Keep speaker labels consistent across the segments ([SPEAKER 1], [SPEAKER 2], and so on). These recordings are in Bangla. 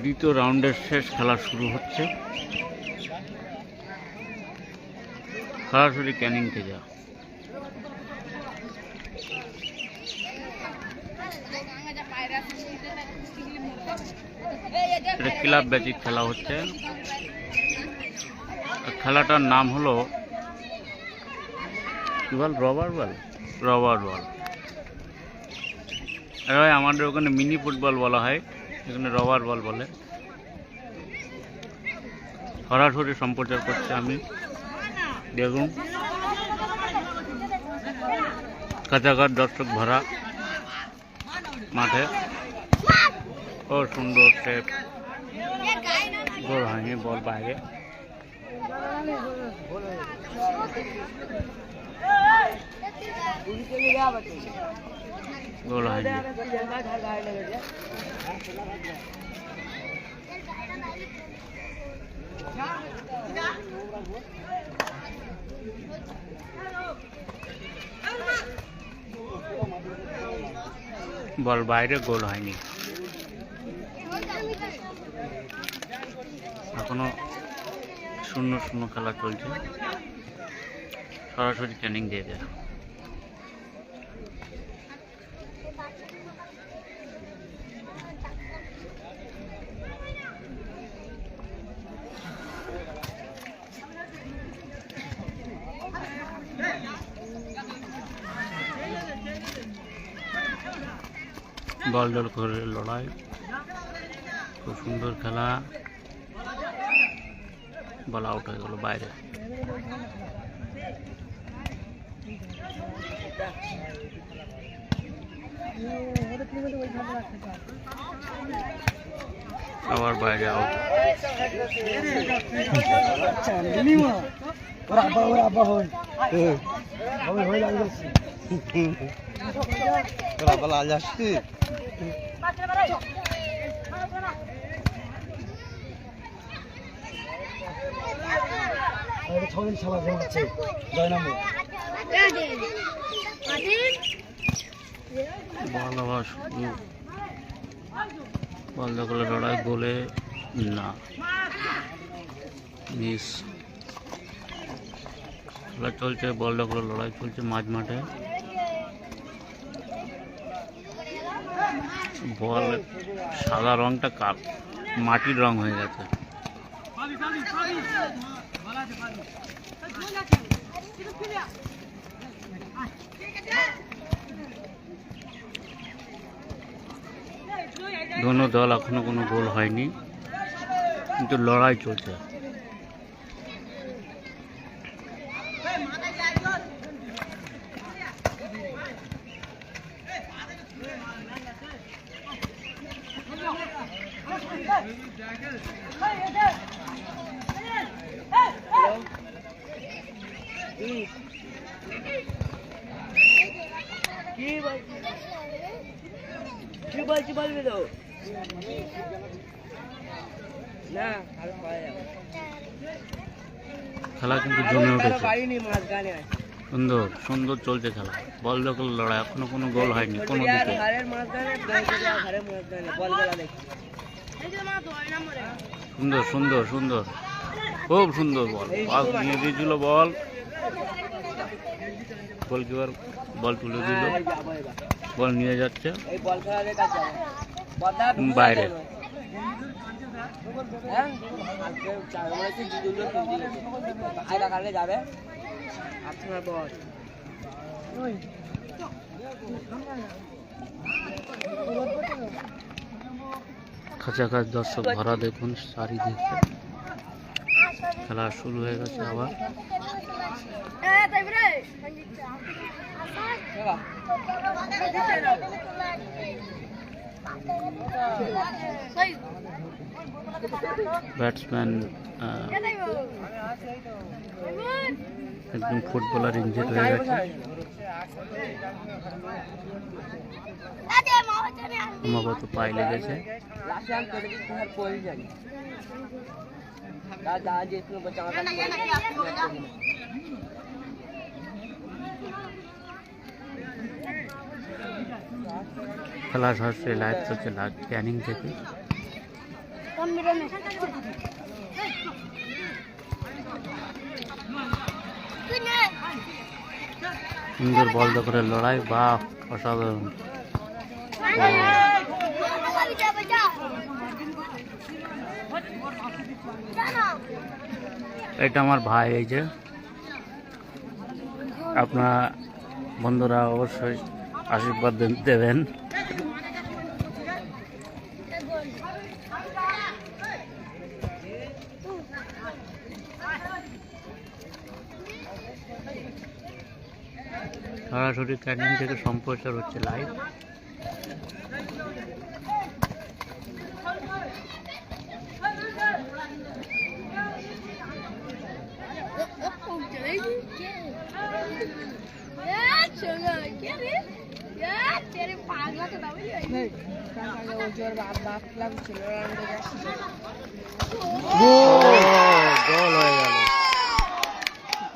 [SPEAKER 1] দ্বিতীয় রাউন্ডের শেষ খেলা শুরু হচ্ছে সরাসরি ক্যানিং থেকে। এটা ক্লাব ব্যাচিক খেলা হচ্ছে। খেলাটার নাম হলো কি বল, রবার বল। আমাদের ওখানে মিনি ফুটবল বলা হয়, এখানে রবার বল বলে। সরাসরি সম্প্রচার করছে আমি, দেখুন কাছাকাছি দর্শক ভরা মাঠে। ও সুন্দর শেপ, গোল হয়নি, বল বাইরে। গোল হয়নি। বল বাইরে, গোল হয়নি। এখনো 0-0 খেলা চলছে, সরাসরি ট্রেনিং দিয়ে দেয়। বল দল করে লড়াই, খুব সুন্দর খেলা। বল আউট হয়ে গেল বাইরে। আবার বাইরে আউট। বল দখলে লড়াই, গোলে না, মিস। খেলা চলছে, বল দখলে লড়াই চলছে মাঝ মাঠে। বল সাদা রংটা কাপ মাটির রং হয়ে গেছে। দোনো দল এখনো কোনো গোল হয়নি, কিন্তু লড়াই চলছে। খেলা কিন্তু জমে উঠেছে, সুন্দর সুন্দর চলছে খেলা। বল দখল লড়াই, এখনো কোনো গোল হয়নি কোনো দিকে। সুন্দর সুন্দর সুন্দর, খুব সুন্দর বল। পাস নিয়ে দিয়েছিল বল, গোলকিপার বল তুলে দিল, বল নিয়ে যাচ্ছে বাইরে। কাছাকাছি দর্শক ভরা, দেখুন চারিদিকে। খেলা শুরু হয়ে গেছে আবার। ব্যাটসম্যান একজন ফুটবলার ইনজুরি হয়ে গেছে, ক্রমাগত পায়ে লেগেছে। খেলা সরাসরি লাইভ চলছে ক্যানিং থেকে। সুন্দর বল দখলের লড়াই, বা অসাধারণ। এটা আমার ভাই, এই যে আপনার বন্ধুরা অবশ্যই আশীর্বাদ দেবেন। সরাসরি ক্যানিং থেকে সম্প্রচার হচ্ছে লাইভ।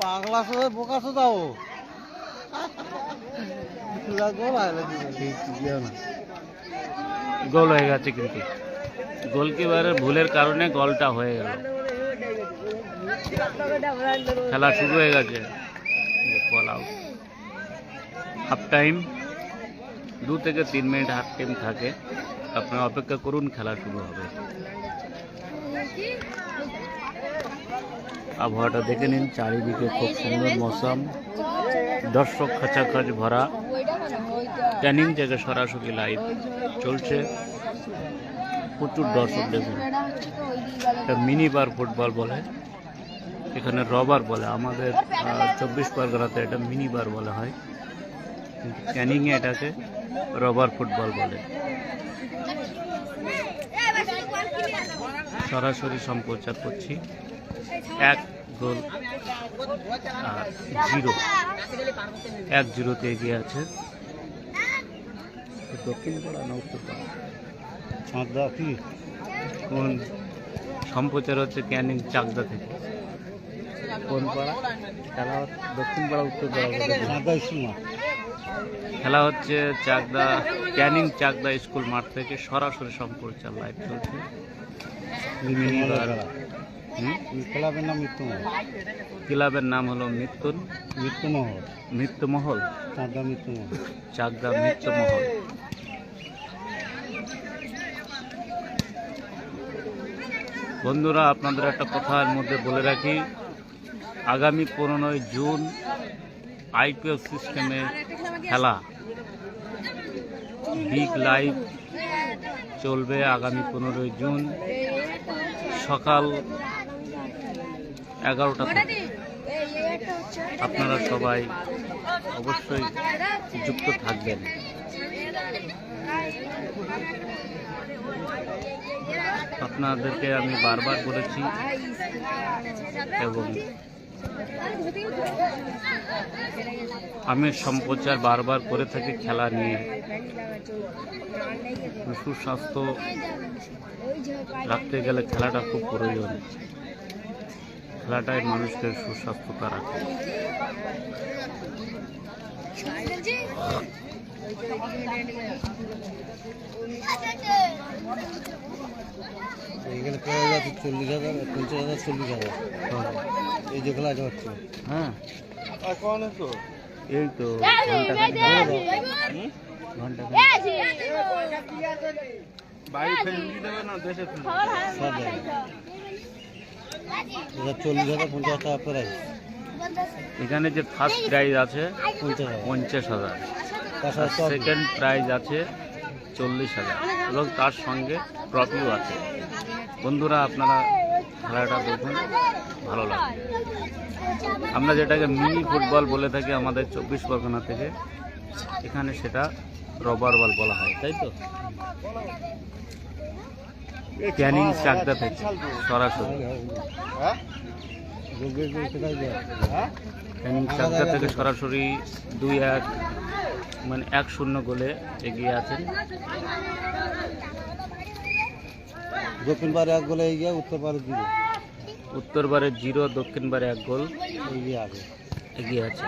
[SPEAKER 2] পাগলা সবাই বোকা দাও
[SPEAKER 1] গোল হয়ে গেছে, কিন্তু গোলকিপারের ভুলের কারণে গোলটা হয়ে গেল। খেলা শুরু হয়ে গেছে, বল আউট। হাফ টাইম 2 থেকে 3 মিনিট হাফ টাইম থাকে, আপনারা অপেক্ষা করুন, খেলা শুরু হবে। আবহাওয়াটা দেখে নিন, চারিদিকে খুব সুন্দর মৌসুম, দর্শক খাঁচাখাঁচ ভরা। ক্যানিং থেকে সরাসরি লাইভ চলছে, প্রচুর দর্শক। দেখুন, এটা মিনি বার ফুটবল বলে, এখানে রবার বলে। আমাদের 24 পরগনাতে এটা মিনি বার বলা হয়, কিন্তু ক্যানিংয়ে এটাকে রবার ফুটবল বলে। সরাসরি সম্প্রচার করছি। 1 গোল আর 0, 1-0-তে এগিয়ে আছে দক্ষিণ পাড়া না উত্তর পাড়া, কোন সম্প্রচার হচ্ছে ক্যানিং চাকদা থেকে। কোন পাড়া খেলা? দক্ষিণ পাড়া, উত্তর পাড়া। খেলা হচ্ছে চাকদা, ক্যানিং চাকদা স্কুল মাঠ থেকে সরাসরি সম্প্রচার লাইভ চলছে।
[SPEAKER 2] ক্লাবের নাম মৃত্যুমহল।
[SPEAKER 1] ক্লাবের নাম হলো মৃত্যুমহল, চাকদা মৃত্যুমহল। বন্ধুরা, আপনাদের একটা কথার মধ্যে বলে রাখি, আগামী 15 জুন IPL সিস্টেমে খেলা, বিগ লাইভ চলবে। আগামী 15 জুন সকাল 11টা থেকে। আপনারা সবাই অবশ্যই যুক্ত থাকবেন। আপনাদেরকে আমি বারবার বলেছি এবং আমি সম্প্রচার বারবার করে থাকি খেলা নিয়ে। সুস্বাস্থ্য রাখতে গেলে খেলাটা খুব প্রয়োজন। খেলাটাই মানুষকে সুস্বাস্থ্যতা রাখে।
[SPEAKER 2] এখানে 40,000, 50,000, 40,000 এই যে খেলাটা হচ্ছে।
[SPEAKER 1] হ্যাঁ, এই তো ঘন্টা বাইরে দেবে না, দেশে
[SPEAKER 2] 40,000, 50,000 প্রাইজ।
[SPEAKER 1] এখানে যে ফার্স্ট প্রাইজ আছে 50,000, সেকেন্ড প্রাইজ আছে 40,000 এবং তার সঙ্গে ট্রফিও আছে। বন্ধুরা, আপনারা খেলাটা দেখুন, ভালো লাগবে। আমরা যেটাকে মিনি ফুটবল বলে থাকি আমাদের 24 পরগনা থেকে, এখানে সেটা রবার বল বলা হয়, তাই তো? ক্যানিং চাকদা থেকে সরাসরি, ক্যানিং চাকদা থেকে সরাসরি 2-1 মানে 1-0 গোলে এগিয়ে আছেন।
[SPEAKER 2] দক্ষিণ পারে 1 গোলে এগিয়ে, উত্তর পারে 0।
[SPEAKER 1] উত্তর পারে 0, দক্ষিণ পারে 1 গোল এগিয়ে আছে।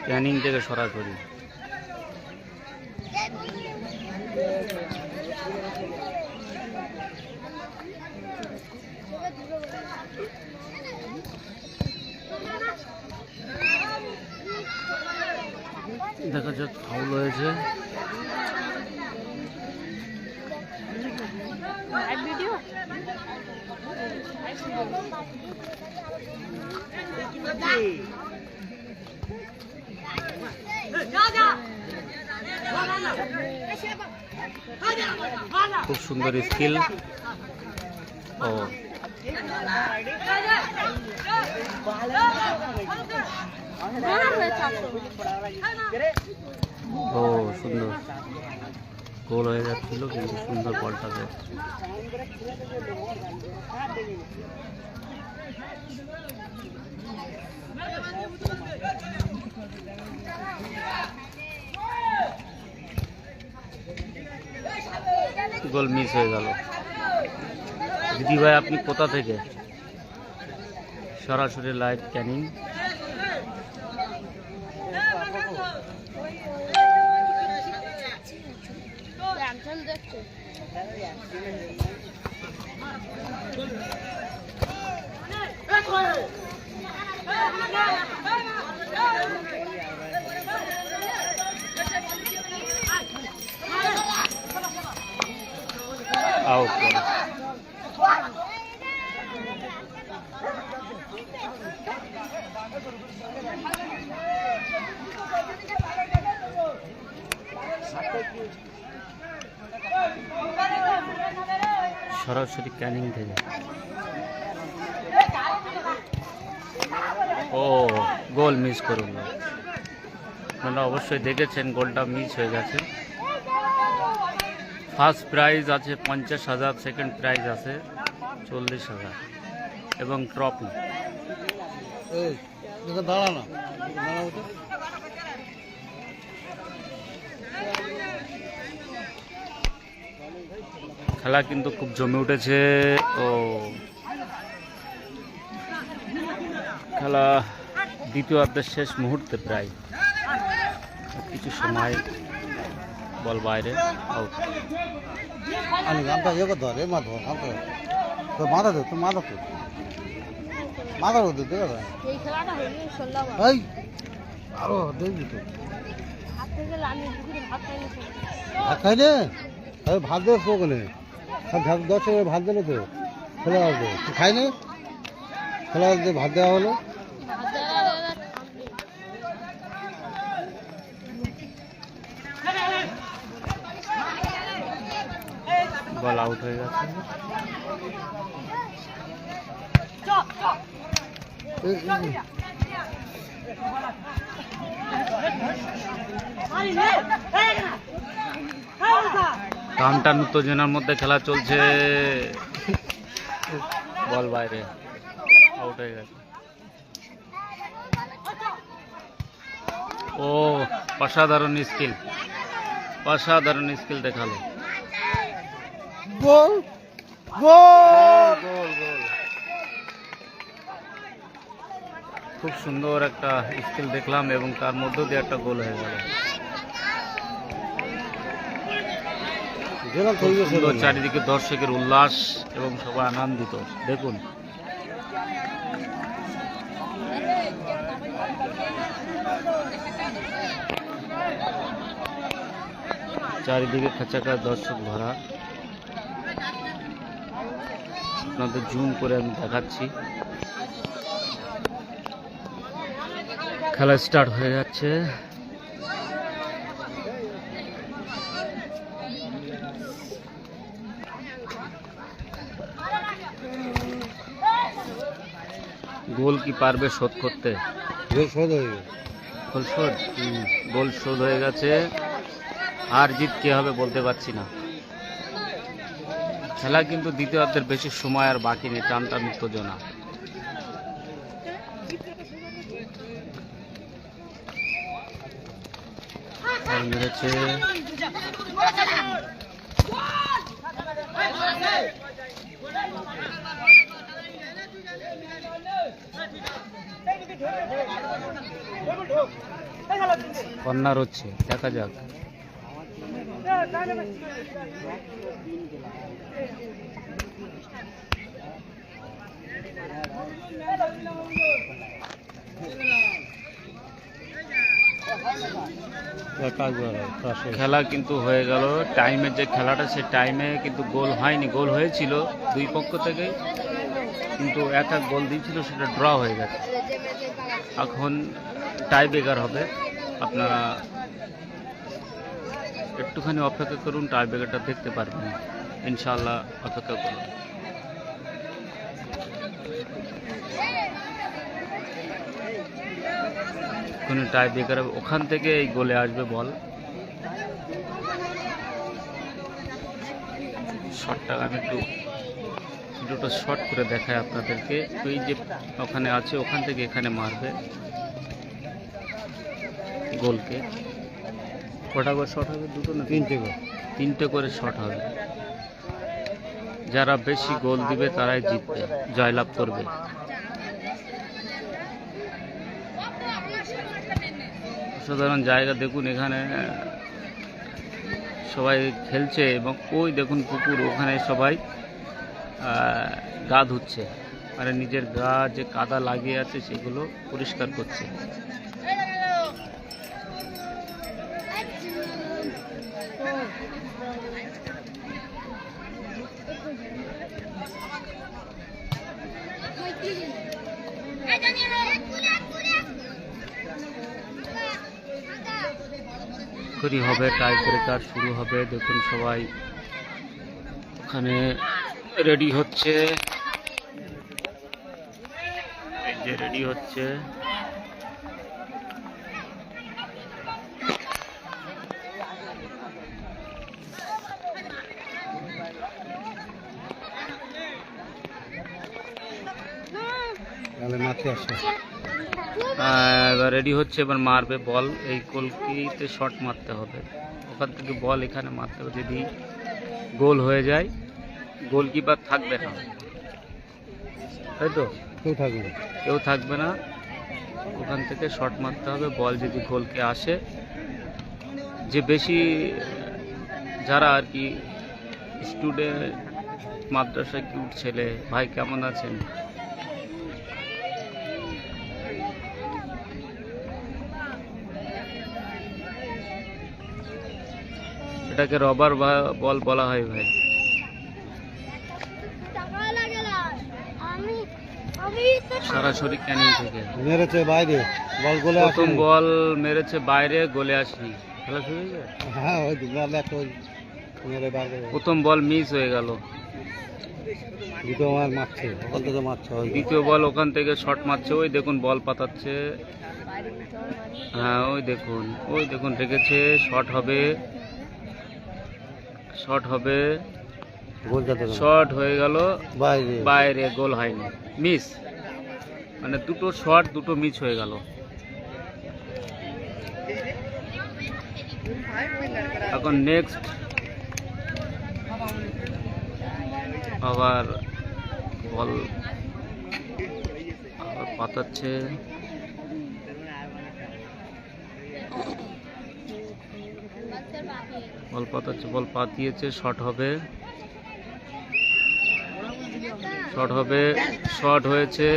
[SPEAKER 1] ক্যানিং থেকে সরাসরি। দেখা যাক ফাউল হয়েছে। খুব সুন্দর স্কিল। ও ও সুন্দর গোল হয়ে যাচ্ছিল, কিন্তু সুন্দর বলটাকে গোল মিস হয়ে গেল। দিদি ভাই আপনি কোথা থেকে? সরাসরি লাইভ ক্যানিং। আউট। সরাসরি ক্যানিং থেকে। ও গোল মিস করুন। আপনারা অবশ্যই দেখেছেন গোলটা মিস হয়ে গেছে। ফার্স্ট প্রাইজ আছে 50,000, সেকেন্ড প্রাইজ আছে 40,000 এবং ট্রফি। খেলা কিন্তু খুব জমে উঠেছে। ও খেলা দ্বিতীয়ার্ধের শেষ মুহূর্তে প্রায় কিছু সময় বল বাইরে। আউট।
[SPEAKER 2] ভাত খাইলে ভাত দেবে ওখানে ভাত 10 টাকা ভাত দিলে তো খেলা আসবে। খাইনি খেলা ভাত দেওয়া হলো।
[SPEAKER 1] বল আউট হয়ে গেছে। টান উত্তেজনার মধ্যে খেলা চলছে। বল বাইরে, আউট হয়ে গেছে। ও অসাধারণ স্কিল, অসাধারণ স্কিল দেখালো।
[SPEAKER 2] গোল গোল
[SPEAKER 1] গোল গোল। খুব সুন্দর একটা স্কিল দেখলাম এবং তার মধ্য দিয়ে একটা গোল হয়ে গেল। সুন্দর চারিদিকে দর্শকের উল্লাস এবং সবাই আনন্দিত। দেখুন চারিদিকে খাঁচাকার দর্শক ভরা। আপনাদের জুম করে আমি দেখাচ্ছি। খেলা স্টার্ট হয়ে যাচ্ছে। গোল কি পারবে শোধ করতে? গোল শোধ হয়ে গেছে। আর জিত কে হবে বলতে পারছি না। খেলা কিন্তু দ্বিতীয়ার্ধের বেশি সময় আর বাকি নেই। টান উত্তেজনা। মেরেছে। কর্নার হচ্ছে, দেখা যাক। খেলা কিন্তু হয়ে গেল। টাইমের যে খেলাটা, সে টাইমে কিন্তু গোল হয়নি। গোল হয়েছিল দুই পক্ষ থেকে, কিন্তু এক এক গোল দিয়েছিল, সেটা ড্র হয়ে গেছে। এখন টাই ব্রেকার হবে। আপনারা একটুখানি অপেক্ষা করুন, টাই ব্রেকারটা দেখতে পারবেন ইনশাআল্লাহ। অপেক্ষা করুন। কোনো টাই ব্রেকার হবে, ওখান থেকে এই গোলে আসবে বল। শটটা আমি একটু দুটো শট করে দেখাই আপনাদেরকে। ওই যে ওখানে আছে, ওখান থেকে এখানে মারবে গোলকে। কটা করে শট হবে? দুটো না তিনটে করে শট হবে। যারা বেশি গোল দিবে তারাই জিতবে, জয়লাভ করবে। সাধারণ জায়গা দেখুন, এখানে সবাই খেলছে এবং ওই দেখুন পুকুর, ওখানে সবাই গা ধুচ্ছে, মানে নিজের গা যে কাদা লাগিয়ে আছে সেগুলো পরিষ্কার করছে। হবে টাই ব্রেকার শুরু হবে। দেখুন সবাই ওখানে রেডি হচ্ছে, এই যে রেডি হচ্ছে। এবার রেডি হচ্ছে, এবার মারবে বল। এই গোলকিতে শট মারতে হবে, ওখান থেকে বল এখানে মারতে হবে। যদি গোল হয়ে যায়, গোলকিপার থাকবে না, তাই তো? কেউ থাকবে না। ওখান থেকে শট মারতে হবে। বল যদি গোলকে আসে, যে বেশি যারা আর কি স্টুডেন্ট, মাদ্রাসায় কিউট ছেলে ভাই, কেমন আছেন? এটাকে রবার বল বলা হয় ভাই। সরাসরি ক্যানিং থেকে
[SPEAKER 2] মেরেছে বাইরে, বল গোলে আসেনি।
[SPEAKER 1] প্রথম বল মেরেছে বাইরে, গোলে আসেনি। খেলা শুরু হয়ে যায়।
[SPEAKER 2] হ্যাঁ, ওই বল একটা মেরে বাইরে।
[SPEAKER 1] প্রথম বল মিস হয়ে গেল।
[SPEAKER 2] দ্বিতীয় বল মারছে, ওখান থেকে মারছে।
[SPEAKER 1] দ্বিতীয় বল ওখান থেকে শট মারছে। ওই দেখুন বল পাতাচ্ছে। হ্যাঁ, ওই দেখুন রেখেছে। শট হবে, শট হবে, শট হয়ে গেল বাইরে, গোল হয়নি, মিস। মানে দুটো শট, দুটো মিস হয়ে গেল। এখন নেক্সট আবার বল আবার পাতাচ্ছে। বল পাতাচ্ছে, বল পাতিয়েছে। শট হবে, শট হবে, শট হয়েছে,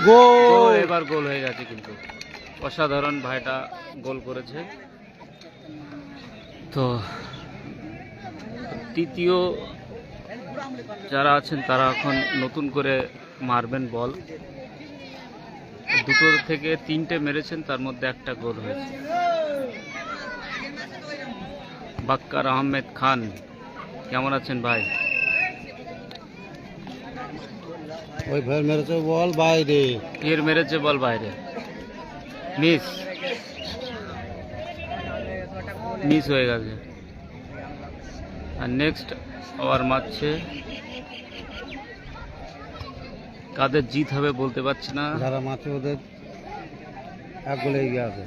[SPEAKER 1] গোল। এবার গোল হয়ে গেছে, কিন্তু অসাধারণ ভাইটা গোল করেছে। তো তৃতীয় যারা আছেন তারা এখন নতুন করে মারবেন বল। দুটো থেকে তিনটে মেরেছেন, তার মধ্যে একটা গোল হয়েছে। বাক্কার আহমেদ খান, কেমন আছেন ভাই?
[SPEAKER 2] ওই ফের মেরেছে বল বাইরে,
[SPEAKER 1] ফের মেরেছে বল বাইরে, মিস, মিস হয়ে গেছে। আর নেক্সট আবার মারছে। কাদের জিত হবে বলতে পারছি না।
[SPEAKER 2] যারা মারছে ওদের এক গোলে এগিয়ে আছে।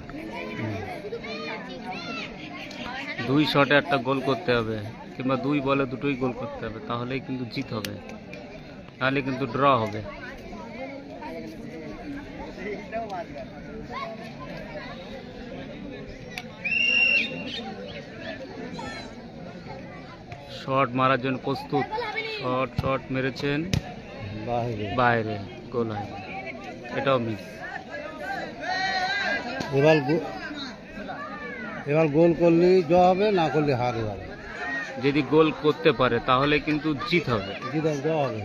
[SPEAKER 1] দুই শটে একটা গোল করতে হবে, কিংবা দুই বলে দুটোই গোল করতে হবে, তাহলেই কিন্তু জিত হবে, তাহলে কিন্তু ড্র হবে। শট মারার জন্য প্রস্তুত, শট মেরেছেন
[SPEAKER 2] বাইরে।
[SPEAKER 1] বাইরে, গোল হয়, এটাও মিস।
[SPEAKER 2] এবার গোল করলে জ হবে, না করলে হারে যাবে।
[SPEAKER 1] যদি গোল করতে পারে তাহলে কিন্তু জিত হবে,
[SPEAKER 2] জিতে জ হবে।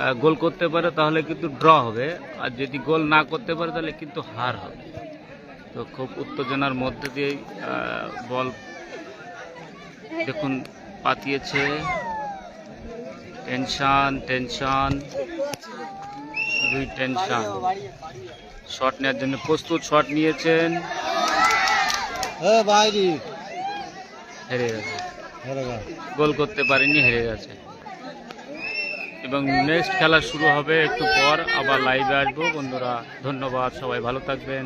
[SPEAKER 1] আর গোল করতে পারে তাহলে কিন্তু ড্র হবে, আর যদি গোল না করতে পারে তাহলে কিন্তু হার হবে। তো খুব উত্তেজনার মধ্যে দিয়ে বল দেখুন পাতিয়েছে, টেনশন, টেনশন। শট নেওয়ার জন্য প্রস্তুত, শট নিয়েছেন,
[SPEAKER 2] বাইরে
[SPEAKER 1] হেরে গেছে,
[SPEAKER 2] হেরে গেল।
[SPEAKER 1] গোল করতে পারেনি, হেরে গেছে। এবং নেক্সট খেলা শুরু হবে একটু পর, আবার লাইভে আসবো বন্ধুরা। ধন্যবাদ, সবাই ভালো থাকবেন।